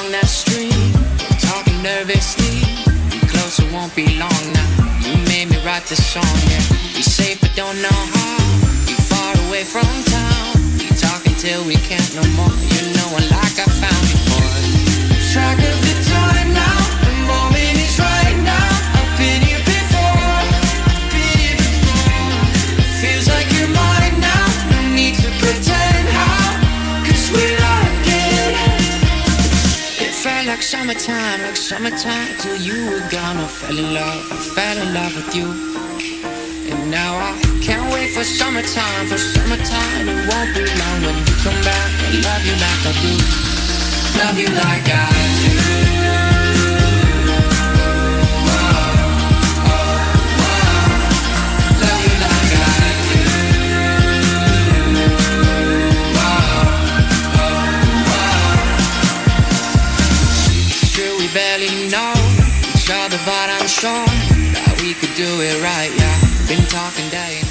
along that street, talking nervously. Be closer, won't be long now. You made me write this song, yeah. Be safe but don't know how. Be far away from town. Be talking till we can't no more. You know I like I found before. Track of the time now. The moment is right now. I've been here before. I've been here before. It feels like you're mine now. No need to pretend how. 'Cause we're like it. It felt like summertime till you were gone. I fell in love with you. And now I can't wait for summertime. It won't be long when you come back. I love you like I do. Love you like I do. Love you like I do. It's true we barely know each other, but I'm sure that we could do it right, yeah. Been talking day and